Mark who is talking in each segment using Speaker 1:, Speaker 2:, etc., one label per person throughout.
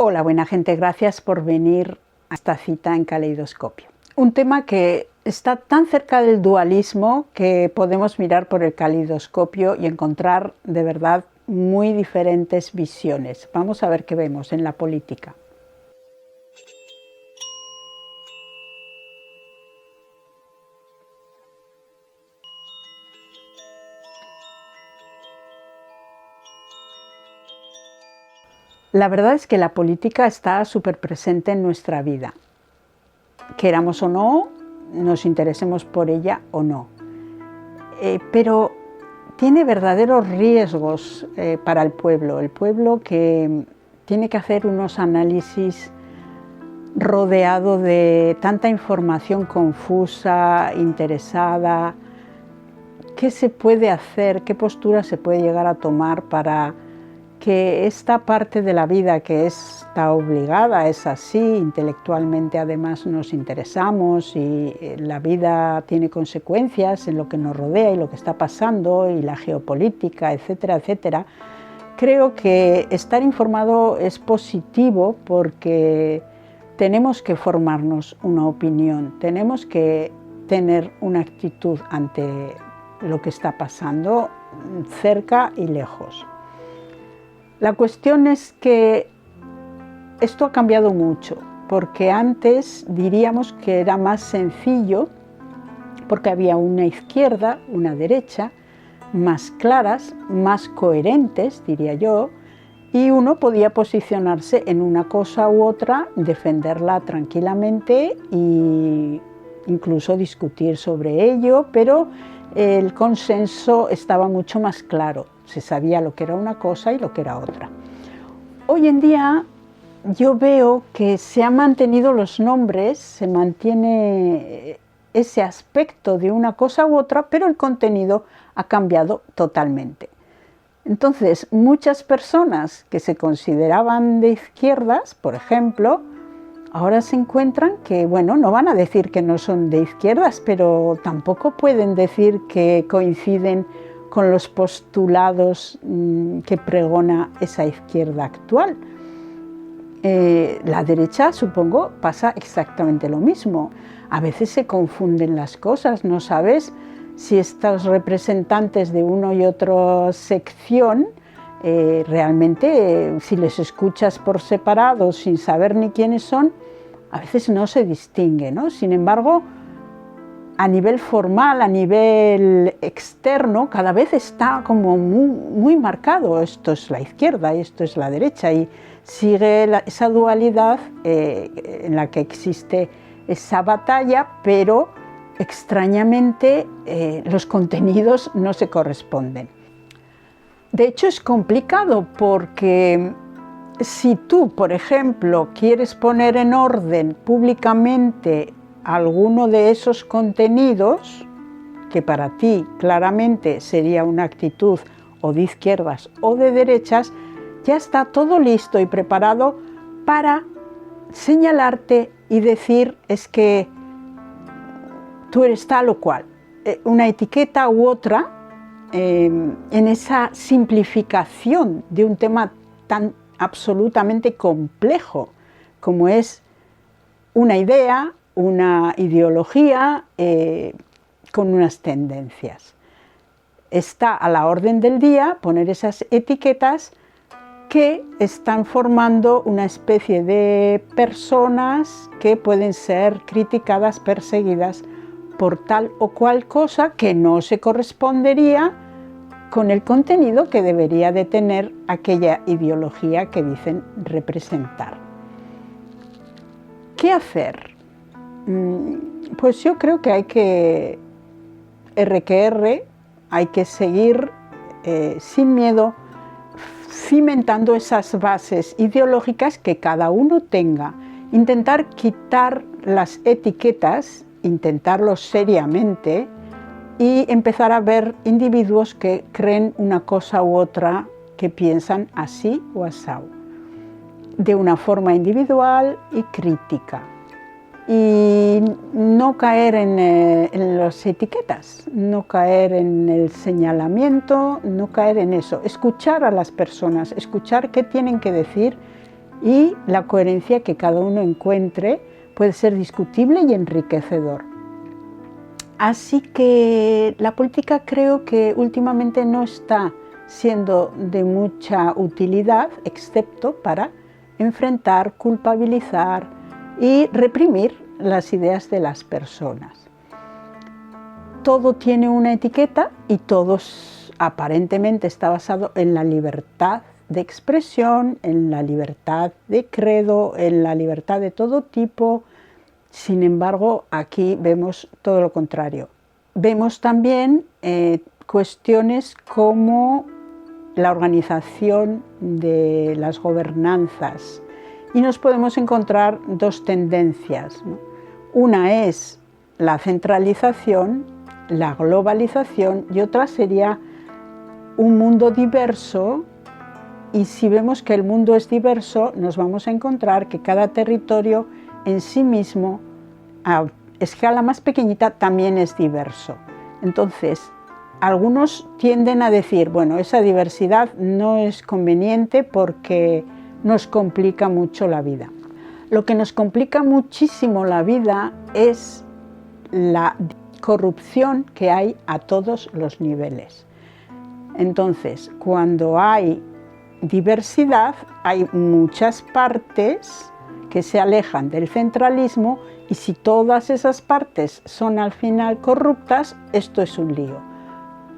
Speaker 1: Hola, buena gente, gracias por venir a esta cita en Caleidoscopio. Un tema que está tan cerca del dualismo que podemos mirar por el caleidoscopio y encontrar de verdad muy diferentes visiones. Vamos a ver qué vemos en la política. La verdad es que la política está súper presente en nuestra vida. Queramos o no, nos interesemos por ella o no. Pero tiene verdaderos riesgos para el pueblo que tiene que hacer unos análisis rodeado de tanta información confusa, interesada. ¿Qué se puede hacer? ¿Qué postura se puede llegar a tomar para que esta parte de la vida que está obligada, es así, intelectualmente además nos interesamos y la vida tiene consecuencias en lo que nos rodea y lo que está pasando y la geopolítica, etcétera, etcétera? Creo que estar informado es positivo porque tenemos que formarnos una opinión, tenemos que tener una actitud ante lo que está pasando cerca y lejos. La cuestión es que esto ha cambiado mucho, porque antes diríamos que era más sencillo, porque había una izquierda, una derecha, más claras, más coherentes, diría yo, y uno podía posicionarse en una cosa u otra, defenderla tranquilamente e incluso discutir sobre ello, pero el consenso estaba mucho más claro. Se sabía lo que era una cosa y lo que era otra. Hoy en día yo veo que se han mantenido los nombres, se mantiene ese aspecto de una cosa u otra, pero el contenido ha cambiado totalmente. Entonces, muchas personas que se consideraban de izquierdas, por ejemplo, ahora se encuentran que, bueno, no van a decir que no son de izquierdas, pero tampoco pueden decir que coinciden con los postulados que pregona esa izquierda actual. La derecha, supongo, pasa exactamente lo mismo. A veces se confunden las cosas, no sabes si estos representantes de una y otra sección realmente, si les escuchas por separado sin saber ni quiénes son, a veces no se distingue, ¿no? Sin embargo, a nivel formal, a nivel externo, cada vez está como muy marcado. Esto es la izquierda y esto es la derecha, y sigue esa dualidad en la que existe esa batalla, pero extrañamente los contenidos no se corresponden. De hecho, es complicado porque si tú, por ejemplo, quieres poner en orden públicamente alguno de esos contenidos, que para ti claramente sería una actitud o de izquierdas o de derechas, ya está todo listo y preparado para señalarte y decir es que tú eres tal o cual, una etiqueta u otra, en esa simplificación de un tema tan absolutamente complejo como es una idea, una ideología con unas tendencias. Está a la orden del día poner esas etiquetas que están formando una especie de personas que pueden ser criticadas, perseguidas por tal o cual cosa que no se correspondería con el contenido que debería de tener aquella ideología que dicen representar. ¿Qué hacer? Pues yo creo que hay que hay que seguir sin miedo cimentando esas bases ideológicas que cada uno tenga, intentar quitar las etiquetas, intentarlo seriamente y empezar a ver individuos que creen una cosa u otra, que piensan así o asau, de una forma individual y crítica. Y no caer en las etiquetas, no caer en el señalamiento, no caer en eso. Escuchar a las personas, escuchar qué tienen que decir y la coherencia que cada uno encuentre puede ser discutible y enriquecedor. Así que la política creo que últimamente no está siendo de mucha utilidad, excepto para enfrentar, culpabilizar y reprimir las ideas de las personas. Todo tiene una etiqueta y todo aparentemente está basado en la libertad de expresión, en la libertad de credo, en la libertad de todo tipo. Sin embargo, aquí vemos todo lo contrario. Vemos también cuestiones como la organización de las gobernanzas y nos podemos encontrar dos tendencias, ¿no? Una es la centralización, la globalización, y otra sería un mundo diverso. Y si vemos que el mundo es diverso, nos vamos a encontrar que cada territorio en sí mismo, a escala más pequeñita, también es diverso. Entonces, algunos tienden a decir, bueno, esa diversidad no es conveniente porque nos complica mucho la vida. Lo que nos complica muchísimo la vida es la corrupción que hay a todos los niveles. Entonces, cuando hay diversidad, hay muchas partes que se alejan del centralismo, y si todas esas partes son al final corruptas, esto es un lío.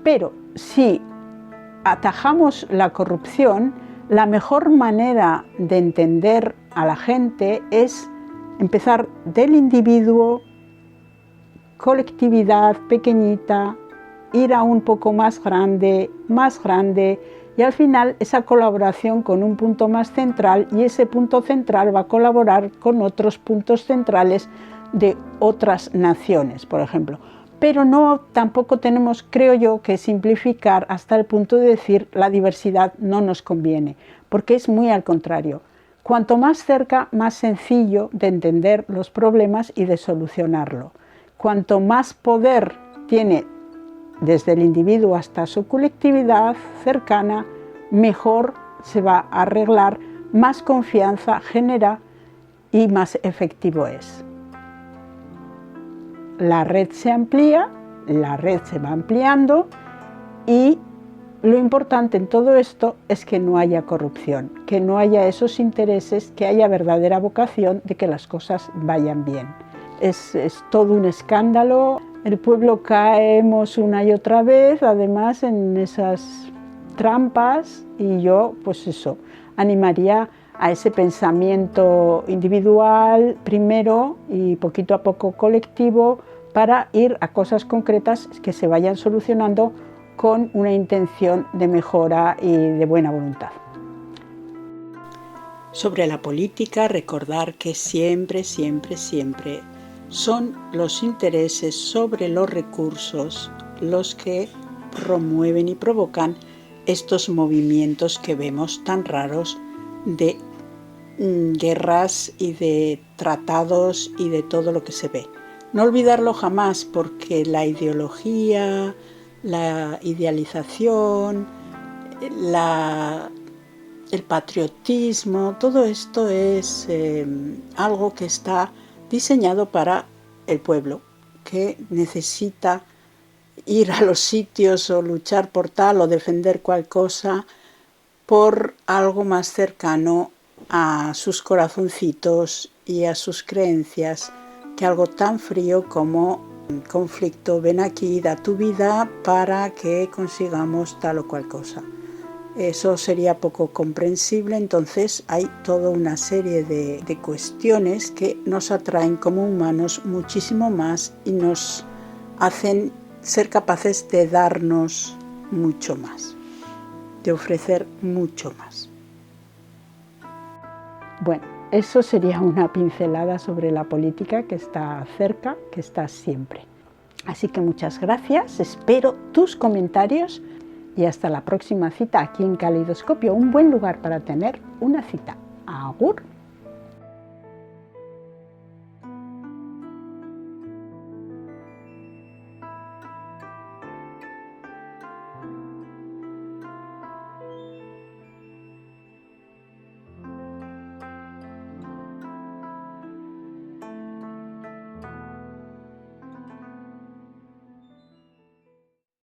Speaker 1: Pero si atajamos la corrupción, la mejor manera de entender a la gente es empezar del individuo, colectividad pequeñita, ir a un poco más grande, y al final esa colaboración con un punto más central, y ese punto central va a colaborar con otros puntos centrales de otras naciones, por ejemplo. Pero no, tampoco tenemos, creo yo, que simplificar hasta el punto de decir la diversidad no nos conviene, porque es muy al contrario. Cuanto más cerca, más sencillo de entender los problemas y de solucionarlo. Cuanto más poder tiene desde el individuo hasta su colectividad cercana, mejor se va a arreglar, más confianza genera y más efectivo es. La red se amplía, la red se va ampliando, y lo importante en todo esto es que no haya corrupción, que no haya esos intereses, que haya verdadera vocación de que las cosas vayan bien. Es todo un escándalo. El pueblo caemos una y otra vez, además, en esas trampas, y yo, pues eso, animaría a ese pensamiento individual primero y poquito a poco colectivo, para ir a cosas concretas que se vayan solucionando con una intención de mejora y de buena voluntad. Sobre la política, recordar que siempre son los intereses sobre los recursos los que promueven y provocan estos movimientos que vemos tan raros de guerras y de tratados y de todo lo que se ve. No olvidarlo jamás, porque la ideología, la idealización, el patriotismo, todo esto es algo que está diseñado para el pueblo, que necesita ir a los sitios o luchar por tal o defender cual cosa por algo más cercano a sus corazoncitos y a sus creencias, que algo tan frío como un conflicto, ven aquí, da tu vida para que consigamos tal o cual cosa. Eso sería poco comprensible. Entonces hay toda una serie de cuestiones que nos atraen como humanos muchísimo más y nos hacen ser capaces de darnos mucho más, de ofrecer mucho más. Bueno, eso sería una pincelada sobre la política que está cerca, que está siempre. Así que muchas gracias, espero tus comentarios y hasta la próxima cita aquí en Caleidoscopio, un buen lugar para tener una cita. Agur.